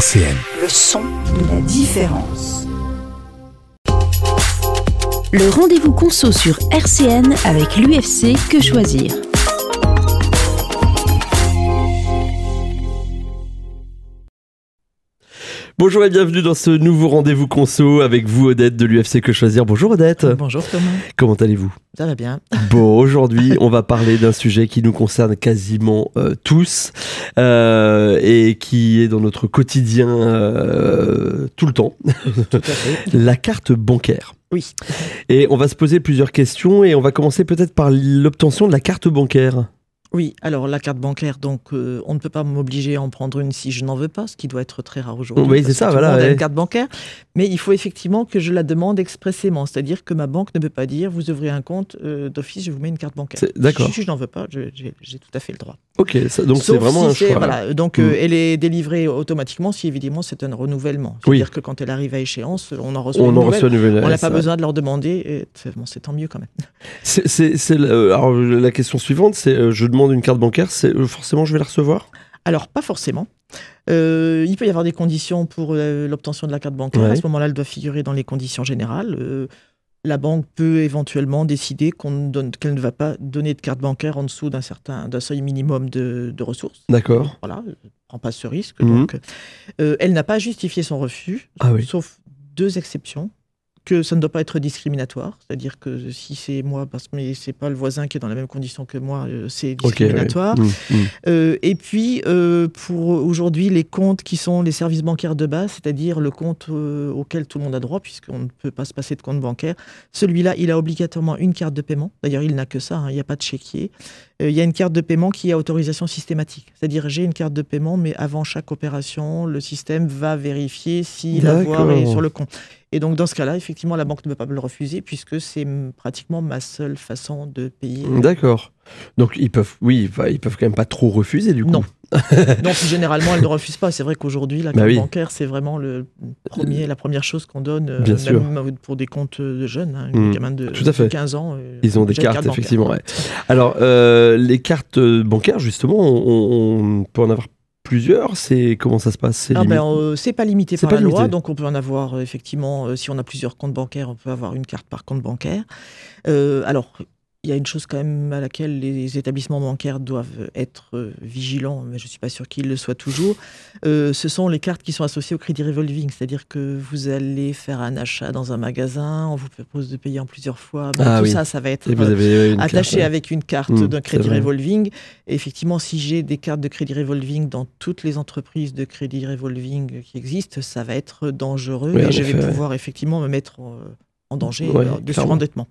RCN. Le son de la différence. Le rendez-vous conso sur RCN avec l'UFC Que Choisir. Bonjour et bienvenue dans ce nouveau rendez-vous conso avec vous Odette de l'UFC Que Choisir. Bonjour Odette. Bonjour Thomas. Comment allez-vous ? Ça va bien. Bon, aujourd'hui on va parler d'un sujet qui nous concerne quasiment tous et qui est dans notre quotidien tout le temps. Tout à fait. La carte bancaire. Oui. Et on va se poser plusieurs questions et on va commencer peut-être par l'obtention de la carte bancaire. Oui, alors la carte bancaire, donc on ne peut pas m'obliger à en prendre une si je n'en veux pas, ce qui doit être très rare aujourd'hui. Oui, c'est ça, tout le voilà. monde a une carte bancaire, mais il faut effectivement que je la demande expressément, c'est-à-dire que ma banque ne peut pas dire vous ouvrez un compte d'office, je vous mets une carte bancaire. D'accord. Si je n'en veux pas, j'ai tout à fait le droit. Ok, donc Sauf c'est vraiment si un choix. Voilà, donc elle est délivrée automatiquement si évidemment c'est un renouvellement. C'est-à-dire que quand elle arrive à échéance, on en reçoit une nouvelle. On n'a pas besoin de leur demander, et c'est tant mieux quand même. Alors la question suivante, c'est je demande une carte bancaire, forcément je vais la recevoir ? Alors, pas forcément. Il peut y avoir des conditions pour l'obtention de la carte bancaire. Ouais. À ce moment-là, elle doit figurer dans les conditions générales. La banque peut éventuellement décider qu'elle ne va pas donner de carte bancaire en dessous d'un seuil minimum de ressources. D'accord. Voilà, elle ne prend pas ce risque. Donc, elle n'a pas justifié son refus, sauf deux exceptions. Que ça ne doit pas être discriminatoire, c'est-à-dire que si c'est moi, mais c'est pas le voisin qui est dans la même condition que moi, c'est discriminatoire. Et puis, pour aujourd'hui, les comptes qui sont les services bancaires de base, c'est-à-dire le compte auquel tout le monde a droit, puisqu'on ne peut pas se passer de compte bancaire, celui-là, il a obligatoirement une carte de paiement. D'ailleurs, il n'a que ça, il n'y a pas de chéquier. Il y a une carte de paiement qui a autorisation systématique. C'est-à-dire, j'ai une carte de paiement, mais avant chaque opération, le système va vérifier si l'avoir est sur le compte. Et donc, dans ce cas-là, effectivement, la banque ne peut pas me le refuser puisque c'est pratiquement ma seule façon de payer. D'accord. Donc, ils peuvent quand même pas trop refuser, du coup. Non. Donc, généralement, elle ne refuse pas. C'est vrai qu'aujourd'hui, la carte bancaire, c'est vraiment la première chose qu'on donne, même pour des comptes de jeunes, des gamins de 15 ans. Ils ont des cartes, effectivement. Ouais. Alors, les cartes bancaires, justement, on peut en avoir plusieurs, comment ça se passe? C'est pas limité par la loi, donc on peut en avoir effectivement, si on a plusieurs comptes bancaires, on peut avoir une carte par compte bancaire. Alors, il y a une chose quand même à laquelle les établissements bancaires doivent être vigilants, mais je ne suis pas sûr qu'ils le soient toujours. Ce sont les cartes qui sont associées au crédit revolving, c'est-à-dire que vous allez faire un achat dans un magasin, on vous propose de payer en plusieurs fois. Ça va être attaché avec une carte d'un crédit revolving. Et effectivement, si j'ai des cartes de crédit revolving dans toutes les entreprises de crédit revolving qui existent, ça va être dangereux et je vais pouvoir effectivement me mettre en danger de surendettement.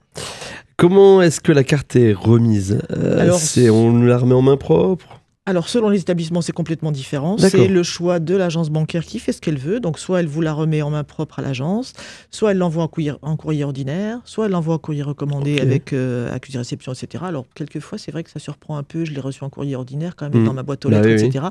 Comment est-ce que la carte est remise? On nous la remet en main propre? Alors, selon les établissements, c'est complètement différent. C'est le choix de l'agence bancaire qui fait ce qu'elle veut. Donc, soit elle vous la remet en main propre à l'agence, soit elle l'envoie en courrier ordinaire, soit elle l'envoie en courrier recommandé avec accusé de réception, etc. Alors, quelquefois, c'est vrai que ça surprend un peu. Je l'ai reçu en courrier ordinaire, quand même, dans ma boîte aux lettres, etc.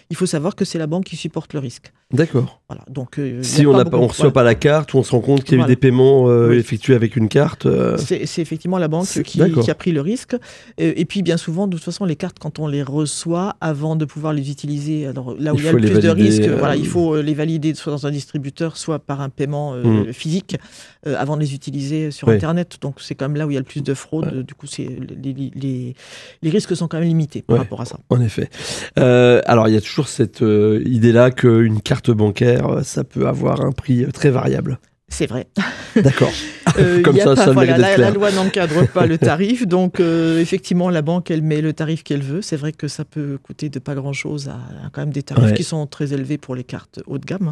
Il faut savoir que c'est la banque qui supporte le risque. D'accord. Voilà. Donc, si on ne reçoit pas la carte, ou on se rend compte qu'il y a eu des paiements effectués avec une carte... C'est effectivement la banque qui a pris le risque. Et puis, bien souvent, de toute façon, les cartes, quand on les reçoit, avant de pouvoir les utiliser, alors là où il y a le plus de risques, il faut les valider soit dans un distributeur, soit par un paiement physique, avant de les utiliser sur Internet. Donc c'est quand même là où il y a le plus de fraude. Du coup, les risques sont quand même limités par rapport à ça. En effet. Alors il y a toujours cette idée-là qu'une carte bancaire, ça peut avoir un prix très variable. C'est vrai. D'accord. Comme ça le mérite d'être clair. La loi n'encadre pas le tarif, donc effectivement, la banque, elle met le tarif qu'elle veut. C'est vrai que ça peut coûter de pas grand-chose à quand même des tarifs qui sont très élevés pour les cartes haut de gamme.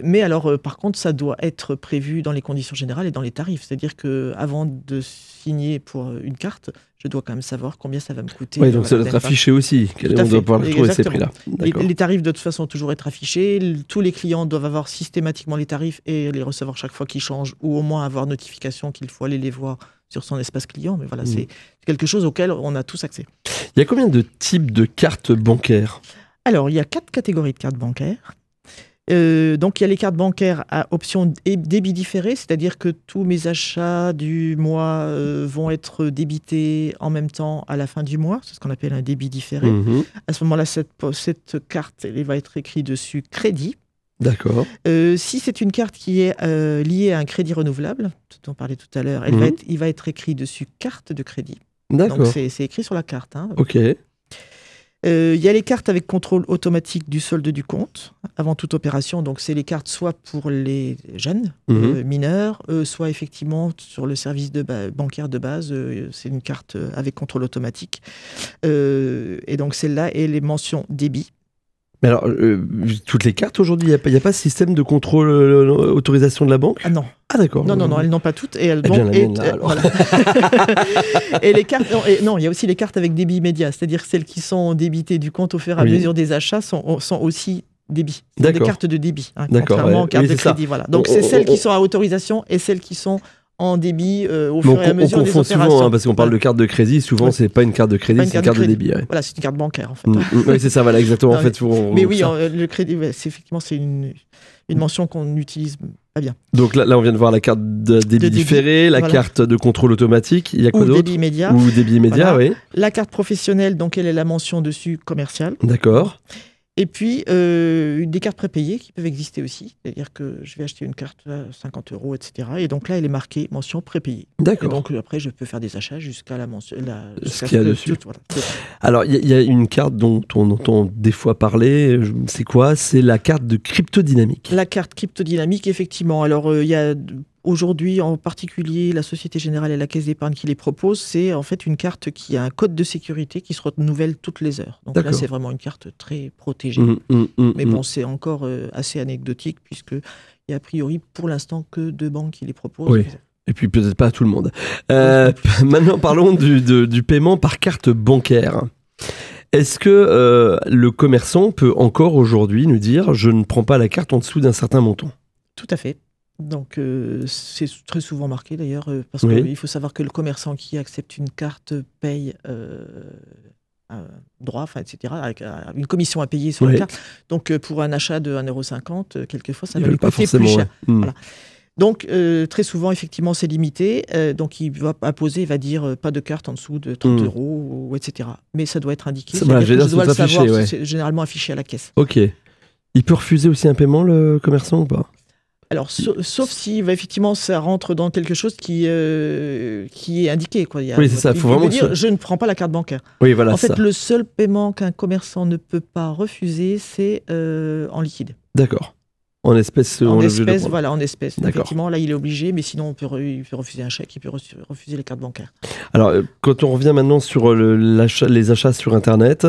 Mais alors, par contre, ça doit être prévu dans les conditions générales et dans les tarifs. C'est-à-dire qu'avant de signer pour une carte, je dois quand même savoir combien ça va me coûter. Oui, donc ça doit être affiché aussi. On doit pouvoir trouver ces prix-là. Les tarifs, de toute façon, doivent toujours être affichés. Tous les clients doivent avoir systématiquement les tarifs et les recevoir chaque fois qu'ils changent, ou au moins avoir notification qu'il faut aller les voir sur son espace client. Mais voilà, c'est quelque chose auquel on a tous accès. Il y a combien de types de cartes bancaires? Alors, il y a 4 catégories de cartes bancaires. Donc, il y a les cartes bancaires à option débit différé, c'est-à-dire que tous mes achats du mois vont être débités en même temps à la fin du mois. C'est ce qu'on appelle un débit différé. À ce moment-là, cette carte, elle va être écrite dessus crédit. D'accord. Si c'est une carte qui est liée à un crédit renouvelable, dont on parlait tout à l'heure, il va être écrit dessus carte de crédit. D'accord. Donc, c'est écrit sur la carte. Hein. Ok. Il y a les cartes avec contrôle automatique du solde du compte avant toute opération. Donc, c'est les cartes soit pour les jeunes, mineurs, soit effectivement sur le service bancaire de base. C'est une carte avec contrôle automatique. Et donc, celle-là et les mentions débit. Mais alors, toutes les cartes aujourd'hui, il n'y a pas de système de contrôle autorisation de la banque? Ah non. Ah d'accord. Non, elles n'ont pas toutes. Et elles bien la mienne, là, alors. Voilà. Et les cartes, non, il y a aussi les cartes avec débit immédiat, c'est-à-dire celles qui sont débitées du compte au fur et à mesure des achats sont aussi débit. C'est des cartes de débit, contrairement aux cartes de crédit. Voilà. Donc c'est celles qui sont à autorisation et celles qui sont en débit au fur et à mesure des opérations. Souvent, parce qu'on parle de carte de crédit, souvent c'est pas une carte de crédit, c'est une carte de débit. Ouais. Voilà, c'est une carte bancaire en fait. Oui, c'est ça, voilà, exactement. Non, en fait, mais oui, le crédit, effectivement, c'est une mention qu'on utilise pas bien. Donc là, on vient de voir la carte de débit différé, la carte de contrôle automatique. Il y a quoi d'autre? Débit immédiat. Ou débit immédiat, voilà. oui. La carte professionnelle, donc elle est la mention dessus commerciale. D'accord. Et puis, des cartes prépayées qui peuvent exister aussi. C'est-à-dire que je vais acheter une carte à 50 €, etc. Et donc là, elle est marquée mention prépayée. D'accord. Et donc après, je peux faire des achats jusqu'à la mention. Ce qu'il y a dessus. Voilà. Alors, il y a une carte dont on entend des fois parler. C'est quoi? C'est la carte de cryptodynamique. La carte cryptodynamique, effectivement. Alors, il y a... Aujourd'hui, en particulier, la Société Générale et la Caisse d'épargne qui les proposent, c'est en fait une carte qui a un code de sécurité qui se renouvelle toutes les heures. Donc là, c'est vraiment une carte très protégée. Mais bon, c'est encore assez anecdotique puisqu'il y a a priori, pour l'instant, que 2 banques qui les proposent. Oui. Et puis peut-être pas à tout le monde. Maintenant, parlons du paiement par carte bancaire. Est-ce que le commerçant peut encore aujourd'hui nous dire « je ne prends pas la carte en dessous d'un certain montant » ? Tout à fait. Donc, c'est très souvent marqué d'ailleurs, parce qu'il faut savoir que le commerçant qui accepte une carte paye droit, etc., avec une commission à payer sur la carte. Donc, pour un achat de 1,50 €, quelquefois, ça va lui coûter plus cher. Voilà. Donc, très souvent, effectivement, c'est limité. Donc, il va imposer, il va dire pas de carte en dessous de 30 €, etc. Mais ça doit être indiqué. Je dois le savoir, c'est généralement affiché à la caisse. Ok. Il peut refuser aussi un paiement, le commerçant, ou pas ? Alors, sauf si effectivement ça rentre dans quelque chose qui est indiqué. Quoi. Oui, c'est ça. Il faut vraiment dire je ne prends pas la carte bancaire. Oui, voilà. En fait, le seul paiement qu'un commerçant ne peut pas refuser, c'est en liquide. D'accord. En espèces. En espèces, voilà, en espèces. Effectivement, là, il est obligé, mais sinon, il peut refuser un chèque, il peut refuser les cartes bancaires. Alors, quand on revient maintenant sur les achats sur Internet,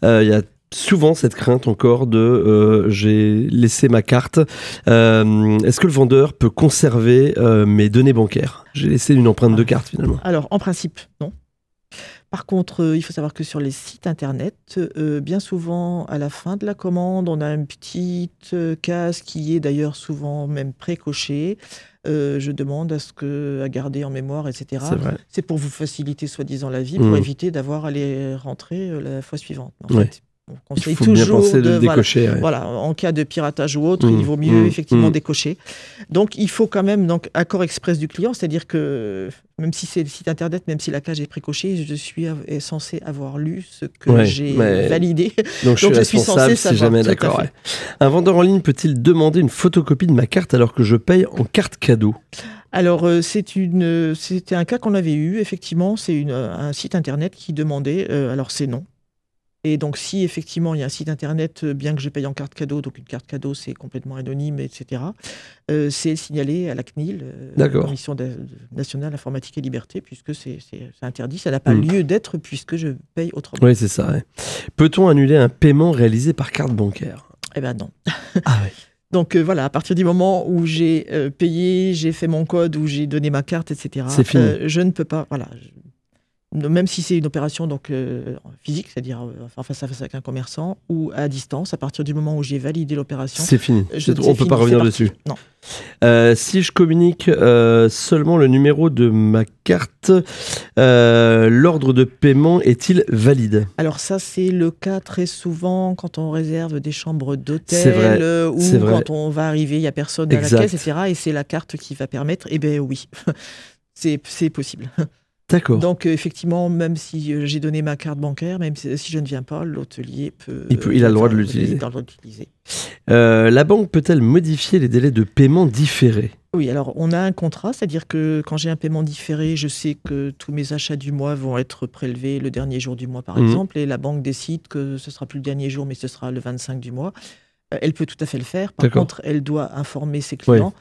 il y a souvent cette crainte encore de j'ai laissé ma carte. Est-ce que le vendeur peut conserver mes données bancaires? J'ai laissé une empreinte de carte finalement. Alors, en principe, non. Par contre, il faut savoir que sur les sites internet, bien souvent, à la fin de la commande, on a une petite case qui est d'ailleurs souvent même précochée. Je demande à garder en mémoire, etc. C'est pour vous faciliter soi-disant la vie, pour éviter d'avoir à les rentrer la fois suivante. En fait, on conseille toujours bien penser de décocher. Voilà, en cas de piratage ou autre, il vaut mieux effectivement décocher. Donc, il faut quand même accord express du client, c'est-à-dire que même si c'est le site internet, même si la case est précochée, je suis censé avoir lu ce que j'ai validé. Donc, je suis censé savoir. Si jamais d'accord. Un vendeur en ligne peut-il demander une photocopie de ma carte alors que je paye en carte cadeau ? Alors, c'était un cas qu'on avait eu, effectivement, c'est un site internet qui demandait, alors c'est non. Et donc, si effectivement il y a un site internet, bien que je paye en carte cadeau, donc une carte cadeau c'est complètement anonyme, etc., c'est signalé à la CNIL, la Commission nationale informatique et liberté, puisque c'est interdit, ça n'a pas lieu d'être puisque je paye autrement. Oui, c'est ça. Ouais. Peut-on annuler un paiement réalisé par carte bancaire ? Eh bien non. Ah oui. Donc voilà, à partir du moment où j'ai payé, j'ai fait mon code, où j'ai donné ma carte, etc., c'est fini. Je ne peux pas, voilà. même si c'est une opération donc, physique, c'est-à-dire face à face avec un commerçant, ou à distance, à partir du moment où j'ai validé l'opération... C'est fini, on ne peut pas revenir dessus. Non. Si je communique seulement le numéro de ma carte, l'ordre de paiement est-il valide? Alors ça, c'est le cas très souvent quand on réserve des chambres d'hôtel ou quand on va arriver, il n'y a personne à la caisse, etc. Et c'est la carte qui va permettre, eh bien oui, c'est possible. D'accord. Donc effectivement, même si j'ai donné ma carte bancaire, même si je ne viens pas, l'hôtelier peut... Il a le droit de l'utiliser. La banque peut-elle modifier les délais de paiement différés? Oui, alors on a un contrat, c'est-à-dire que quand j'ai un paiement différé, je sais que tous mes achats du mois vont être prélevés le dernier jour du mois, par exemple, et la banque décide que ce ne sera plus le dernier jour, mais ce sera le 25 du mois. Elle peut tout à fait le faire. Par contre, elle doit informer ses clients.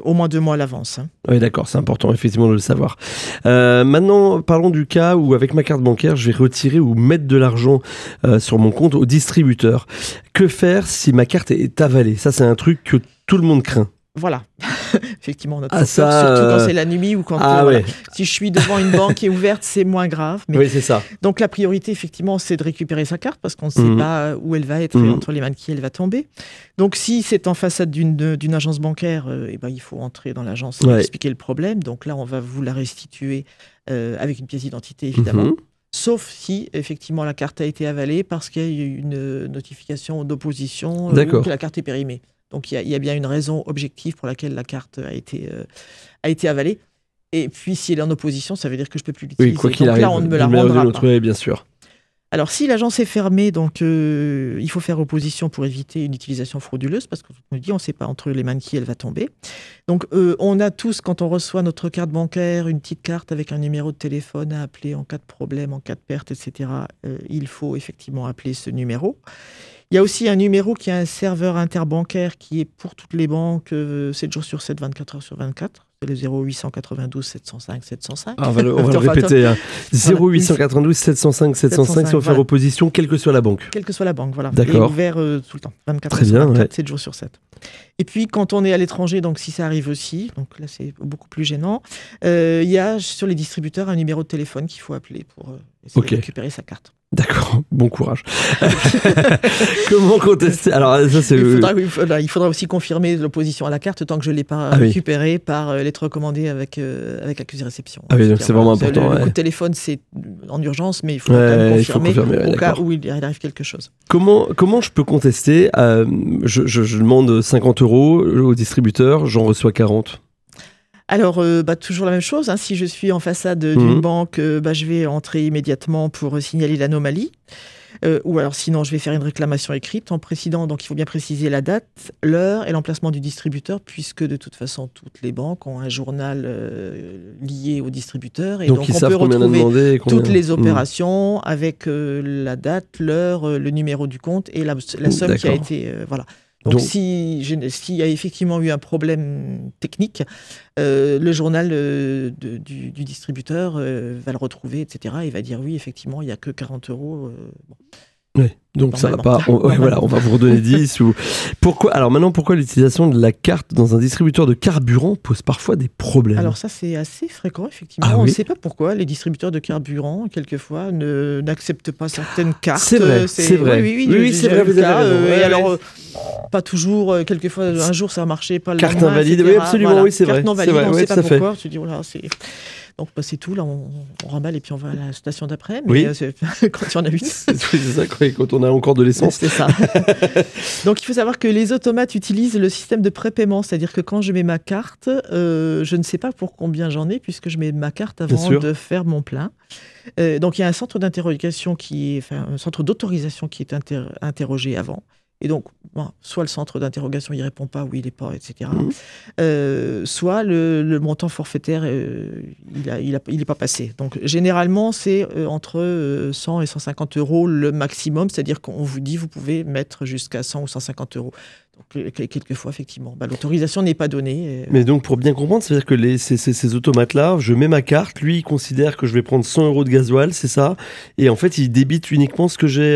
Au moins 2 mois à l'avance. Oui, d'accord, c'est important effectivement de le savoir. Maintenant, parlons du cas où avec ma carte bancaire, je vais retirer ou mettre de l'argent sur mon compte au distributeur. Que faire si ma carte est avalée? Ça, c'est un truc que tout le monde craint. Voilà, effectivement, on a peur, surtout quand c'est la nuit ou quand voilà. Si je suis devant une banque qui est ouverte, c'est moins grave. Mais... Oui, c'est ça. Donc la priorité, effectivement, c'est de récupérer sa carte parce qu'on ne sait pas où elle va être et entre les mains de qui elle va tomber. Donc si c'est en façade d'une agence bancaire, il faut entrer dans l'agence et expliquer le problème. Donc là, on va vous la restituer avec une pièce d'identité, évidemment. Sauf si, effectivement, la carte a été avalée parce qu'il y a eu une notification d'opposition ou que la carte est périmée. Donc, il y a bien une raison objective pour laquelle la carte a été avalée. Et puis, si elle est en opposition, ça veut dire que je ne peux plus l'utiliser. Oui, quoi qu'il arrive, là, on ne me la rendra pas. Oui, bien sûr. Alors, si l'agence est fermée, donc, il faut faire opposition pour éviter une utilisation frauduleuse, parce qu'on me dit, on ne sait pas entre les mains de qui elle va tomber. Donc, on a tous, quand on reçoit notre carte bancaire, une petite carte avec un numéro de téléphone à appeler en cas de problème, en cas de perte, etc. Il faut effectivement appeler ce numéro. Il y a aussi un numéro qui a un serveur interbancaire qui est pour toutes les banques 7 jours sur 7, 24 heures sur 24. C'est le 0892 705 705. On va le répéter. 0892 705 705 si on veut faire opposition, quelle que soit la banque. Quelle que soit la banque, voilà. D'accord. Il est ouvert tout le temps, 24 heures sur 24, 7 jours sur 7. Et puis, quand on est à l'étranger, donc si ça arrive aussi, donc là c'est beaucoup plus gênant, il y a sur les distributeurs un numéro de téléphone qu'il faut appeler pour essayer de récupérer sa carte. D'accord, bon courage. Comment contester? Alors, ça, c'est il faudra aussi confirmer l'opposition à la carte tant que je ne l'ai pas récupérée par lettre recommandée avec accusé-réception. Ah oui, donc c'est vraiment important. Le coup de téléphone, c'est en urgence, mais il faut quand même confirmer au cas où il arrive quelque chose. Comment je peux contester? Je demande 50 € au distributeur, j'en reçois 40. Alors, toujours la même chose. Hein. Si je suis en façade d'une banque, je vais entrer immédiatement pour signaler l'anomalie. Ou alors sinon, je vais faire une réclamation écrite en précisant. Donc, il faut bien préciser la date, l'heure et l'emplacement du distributeur, puisque de toute façon, toutes les banques ont un journal lié au distributeur. Et donc on peut retrouver toutes les opérations avec la date, l'heure, le numéro du compte et la somme qui a été... voilà. Donc s'il y a effectivement eu un problème technique, le journal du distributeur va le retrouver, etc. Et va dire oui, effectivement, il n'y a que 40 €. Oui, donc ça va pas. On va vous redonner 10 ou pourquoi? Alors maintenant, pourquoi l'utilisation de la carte dans un distributeur de carburant pose parfois des problèmes? Alors ça, c'est assez fréquent, effectivement. On ne sait pas pourquoi les distributeurs de carburant, quelquefois, n'acceptent pas certaines cartes. C'est vrai, c'est vrai. Oui, c'est vrai, vous avez raison. Et alors, pas toujours. Quelquefois, un jour, ça a marché, pas le lendemain. Carte invalide, oui, absolument, voilà. Oui, c'est vrai. Carte non valide, on ne sait pas pourquoi. Tu dis, voilà, c'est... Donc c'est tout, là on remballe et puis on va à la station d'après, mais quand il y en a une. C'est ça, quand on a encore de l'essence. C'est ça. Donc il faut savoir que les automates utilisent le système de prépaiement, c'est-à-dire que quand je mets ma carte, je ne sais pas pour combien j'en ai, puisque je mets ma carte avant de faire mon plein. Donc il y a un centre d'interrogation un centre d'autorisation qui est interrogé avant. Et donc, soit le centre d'interrogation il répond pas, oui, il n'est pas, etc. Soit le montant forfaitaire, il est pas passé. Donc, généralement, c'est entre 100 et 150 € le maximum. C'est-à-dire qu'on vous dit, vous pouvez mettre jusqu'à 100 ou 150 €. Donc, quelquefois, effectivement, l'autorisation n'est pas donnée. Mais donc, pour bien comprendre, c'est-à-dire que ces automates-là, je mets ma carte, lui, il considère que je vais prendre 100 € de gasoil, c'est ça? Et en fait, il débite uniquement ce que j'ai...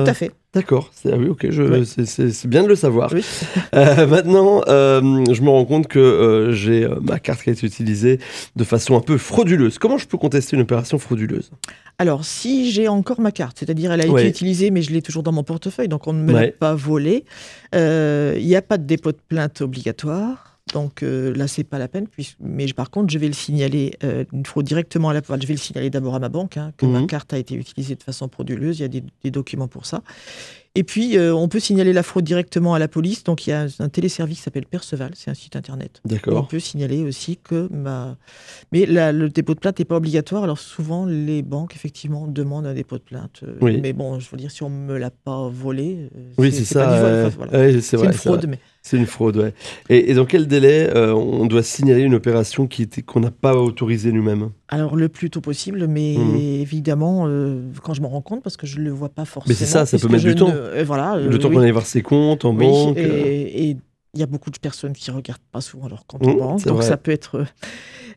Tout à fait. D'accord, oui, ok, c'est bien de le savoir. Oui. Maintenant, je me rends compte que j'ai ma carte qui a été utilisée de façon un peu frauduleuse. Comment je peux contester une opération frauduleuse? Alors, si j'ai encore ma carte, c'est-à-dire elle a été utilisée, mais je l'ai toujours dans mon portefeuille, donc on ne me l'a pas volée, il n'y a pas de dépôt de plainte obligatoire. Donc là, c'est pas la peine. Mais par contre, je vais le signaler une fraude directement à la banque. Je vais le signaler d'abord à ma banque, que ma carte a été utilisée de façon frauduleuse. Il y a des documents pour ça. Et puis, on peut signaler la fraude directement à la police. Donc, il y a un téléservice qui s'appelle Perceval. C'est un site internet. D'accord. On peut signaler aussi que Mais le dépôt de plainte n'est pas obligatoire. Alors, souvent, les banques, effectivement, demandent un dépôt de plainte. Mais bon, je veux dire, si on ne me l'a pas volé... oui, c'est ça. C'est une fraude. Mais... C'est une fraude, ouais. Et dans quel délai on doit signaler une opération qu'on n'a pas autorisée nous-mêmes? Alors, le plus tôt possible, mais évidemment, quand je m'en rends compte, parce que je ne le vois pas forcément. Mais c'est ça peut mettre du temps. Le temps qu'on aille voir ses comptes en banque. Et il y a beaucoup de personnes qui ne regardent pas souvent leur compte en banque, donc ça peut être...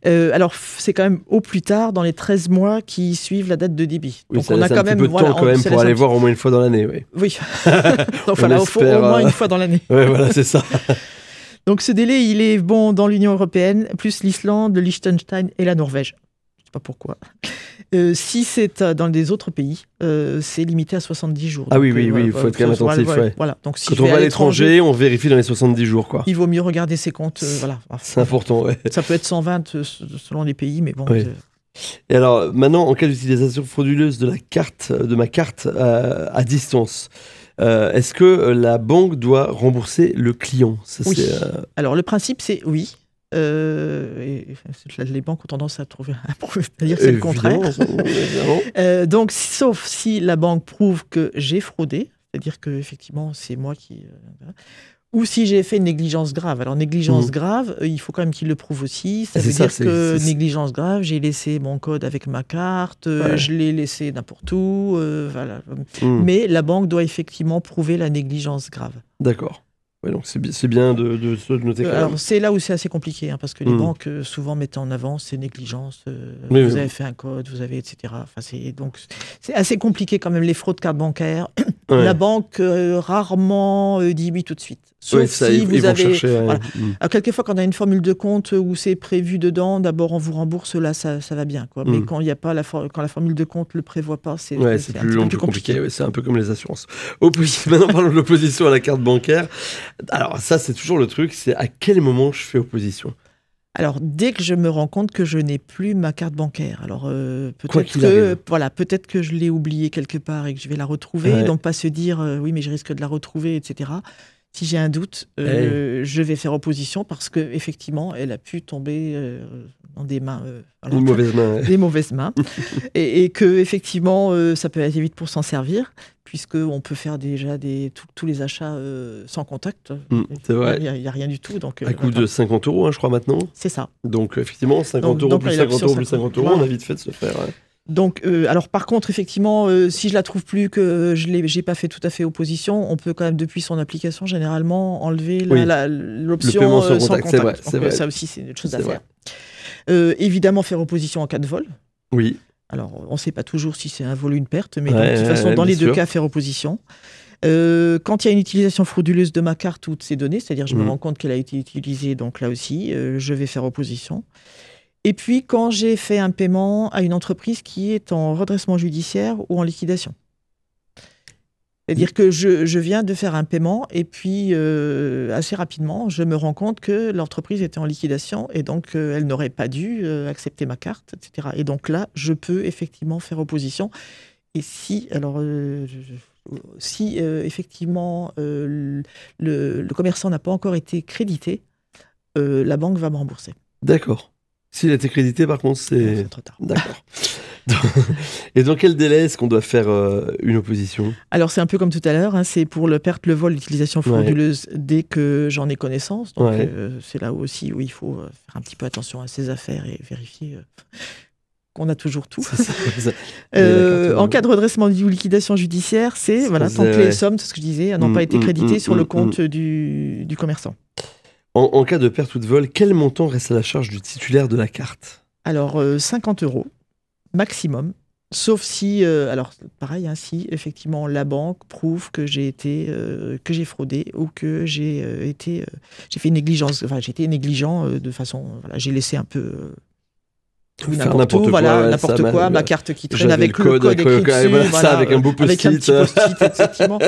alors, c'est quand même au plus tard, dans les 13 mois qui suivent la date de débit. Oui, donc, ça laisse un petit peu de temps quand même pour aller voir au moins une fois dans l'année. Oui, donc voilà, au moins une fois dans l'année. Oui, voilà, c'est ça. Donc ce délai, il est bon dans l'Union européenne, plus l'Islande, le Liechtenstein et la Norvège. Je ne sais pas pourquoi. Si c'est dans des autres pays, c'est limité à 70 jours. Ah donc, oui, il faut être quand même attentif. Voilà. Donc, quand on va à l'étranger, on vérifie dans les 70 jours. Quoi. Il vaut mieux regarder ses comptes. C'est important, ouais. Ça peut être 120 selon les pays, mais bon... Oui. Et alors, maintenant, en cas d'utilisation frauduleuse de ma carte à distance, est-ce que la banque doit rembourser le client? Oui. Alors, le principe, c'est oui. Les banques ont tendance à dire que c'est le contraire. Donc, sauf si la banque prouve que j'ai fraudé, c'est-à-dire que effectivement c'est moi qui... ou si j'ai fait une négligence grave. Alors, négligence grave, il faut quand même qu'il le prouve aussi. Ça veut dire que négligence grave, j'ai laissé mon code avec ma carte, je l'ai laissé n'importe où. Voilà. Mais la banque doit effectivement prouver la négligence grave. D'accord. Ouais, donc c'est bien de se noter. Alors c'est là où c'est assez compliqué, parce que les banques souvent mettent en avant ces négligences. Vous avez fait un code, vous avez etc. Enfin, donc c'est assez compliqué quand même les fraudes cartes bancaires. La banque rarement dit oui tout de suite. Sauf si vous avez. Voilà. Alors, quelquefois, quand on a une formule de compte où c'est prévu dedans, d'abord on vous rembourse, là ça va bien. Quoi. Mais quand il y a pas quand la formule de compte le prévoit pas, c'est plus long, plus compliqué. C'est un peu comme les assurances. Maintenant, parlons de l'opposition à la carte bancaire. Alors ça, c'est toujours le truc, c'est à quel moment je fais opposition? Alors, dès que je me rends compte que je n'ai plus ma carte bancaire, alors peut-être que je l'ai oubliée quelque part et que je vais la retrouver, donc pas se dire oui, mais je risque de la retrouver, etc. Si j'ai un doute, je vais faire opposition parce que effectivement, elle a pu tomber dans des mains, des mauvaises mains, et que effectivement, ça peut aller vite pour s'en servir, puisqu'on peut faire déjà tous les achats sans contact. C'est vrai. Il n'y a rien du tout. Donc, à coût de 50 €, je crois, maintenant. C'est ça. Donc, effectivement, 50 € plus 50 € plus 50 €, on a vite fait de se faire... Donc, alors par contre, effectivement, si je la trouve plus, que j'ai pas fait tout à fait opposition, on peut quand même depuis son application généralement enlever l'option sans contact. C'est vrai. Ça aussi, c'est une chose à faire. Évidemment, faire opposition en cas de vol. Oui. Alors, on ne sait pas toujours si c'est un vol ou une perte, mais de toute façon, dans les deux cas, faire opposition. Quand il y a une utilisation frauduleuse de ma carte ou de ses données, c'est-à-dire je me rends compte qu'elle a été utilisée, donc là aussi, je vais faire opposition. Et puis, quand j'ai fait un paiement à une entreprise qui est en redressement judiciaire ou en liquidation. C'est-à-dire que je viens de faire un paiement et puis, assez rapidement, je me rends compte que l'entreprise était en liquidation et donc elle n'aurait pas dû accepter ma carte, etc. Et donc là, je peux effectivement faire opposition. Et si, effectivement le commerçant n'a pas encore été crédité, la banque va me rembourser. D'accord. S'il a été crédité, par contre, c'est trop tard. D'accord. Et dans quel délai est-ce qu'on doit faire une opposition? Alors, c'est un peu comme tout à l'heure, c'est pour le perte, le vol, l'utilisation frauduleuse dès que j'en ai connaissance. Donc, c'est là aussi où il faut faire un petit peu attention à ses affaires et vérifier qu'on a toujours tout. En cas de redressement ou liquidation judiciaire, c'est tant que les sommes, c'est ce que je disais, n'ont pas été créditées sur le compte du commerçant. En cas de perte ou de vol, quel montant reste à la charge du titulaire de la carte? Alors, 50 € maximum Sauf si, alors pareil, hein, si effectivement la banque prouve que j'ai fraudé ou que j'ai fait une négligence, j'ai été négligent de façon, j'ai laissé un peu n'importe où, n'importe quoi, ma carte qui traîne avec le code écrit dessus, avec un beau post-it, avec un petit post-it, effectivement.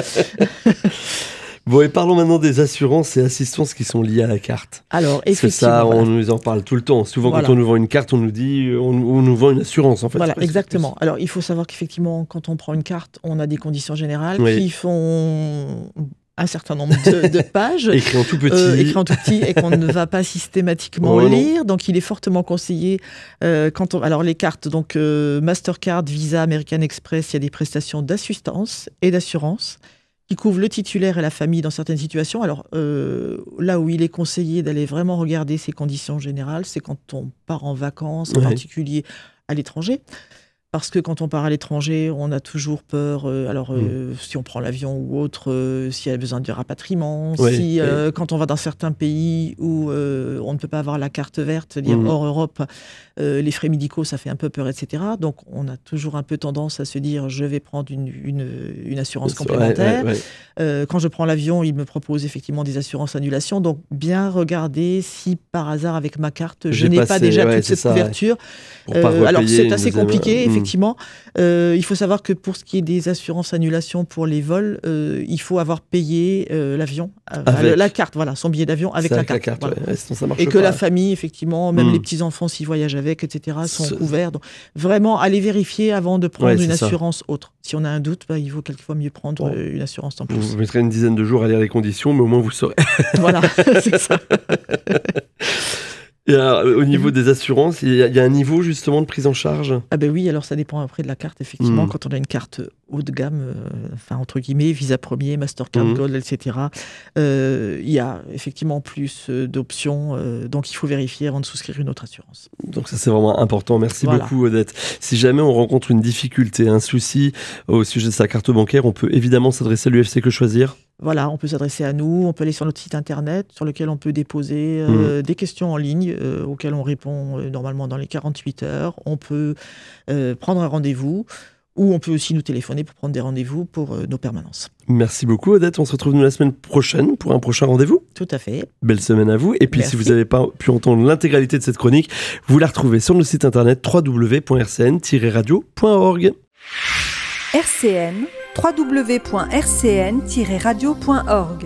Bon, et parlons maintenant des assurances et assistances qui sont liées à la carte. Alors, parce que ça, on nous en parle tout le temps. Souvent, quand on nous vend une carte, on nous dit, on nous vend une assurance, en fait. Voilà, exactement. Alors, il faut savoir qu'effectivement, quand on prend une carte, on a des conditions générales qui font un certain nombre de pages. Écrit en tout petit. Et qu'on ne va pas systématiquement lire. Donc, il est fortement conseillé, alors, les cartes, donc Mastercard, Visa, American Express, il y a des prestations d'assistance et d'assurance qui couvrent le titulaire et la famille dans certaines situations. Alors, là où il est conseillé d'aller vraiment regarder ces conditions générales, c'est quand on part en vacances, en particulier à l'étranger. Parce que quand on part à l'étranger, on a toujours peur, si on prend l'avion ou autre, s'il y a besoin de rapatriement, quand on va dans certains pays où on ne peut pas avoir la carte verte, c'est-à-dire hors Europe, les frais médicaux, ça fait un peu peur, etc. Donc, on a toujours un peu tendance à se dire, je vais prendre une assurance complémentaire. Quand je prends l'avion, il me propose effectivement des assurances annulation. Donc, bien regarder si par hasard, avec ma carte, je n'ai pas déjà toute cette couverture. Alors, c'est assez compliqué, effectivement. Il faut savoir que pour ce qui est des assurances annulation pour les vols, il faut avoir payé l'avion, la carte, son billet d'avion avec la carte. Sinon ça marche et que la famille, effectivement, même les petits-enfants s'y voyagent avec, etc., sont couverts. Donc, vraiment, aller vérifier avant de prendre une assurance autre. Si on a un doute, il vaut quelquefois mieux prendre une assurance en plus. Vous mettrez une dizaine de jours à lire les conditions, mais au moins vous saurez. Voilà, c'est ça. Et alors, au niveau des assurances, il y a un niveau justement de prise en charge ? Ah ben oui, alors ça dépend après de la carte, effectivement. Quand on a une carte haut de gamme, entre guillemets, Visa Premier, Mastercard Gold, etc., il y a effectivement plus d'options. Donc il faut vérifier avant de souscrire une autre assurance. Donc ça c'est vraiment important. Merci beaucoup Odette. Si jamais on rencontre une difficulté, un souci au sujet de sa carte bancaire, on peut évidemment s'adresser à l'UFC Que Choisir ? Voilà, on peut s'adresser à nous, on peut aller sur notre site internet sur lequel on peut déposer des questions en ligne auxquelles on répond normalement dans les 48 heures. On peut prendre un rendez-vous ou on peut aussi nous téléphoner pour prendre des rendez-vous pour nos permanences. Merci beaucoup Odette, on se retrouve nous la semaine prochaine pour un prochain rendez-vous. Tout à fait. Belle semaine à vous. Et puis si vous n'avez pas pu entendre l'intégralité de cette chronique, vous la retrouvez sur notre site internet www.rcn-radio.org. RCN, www.rcn-radio.org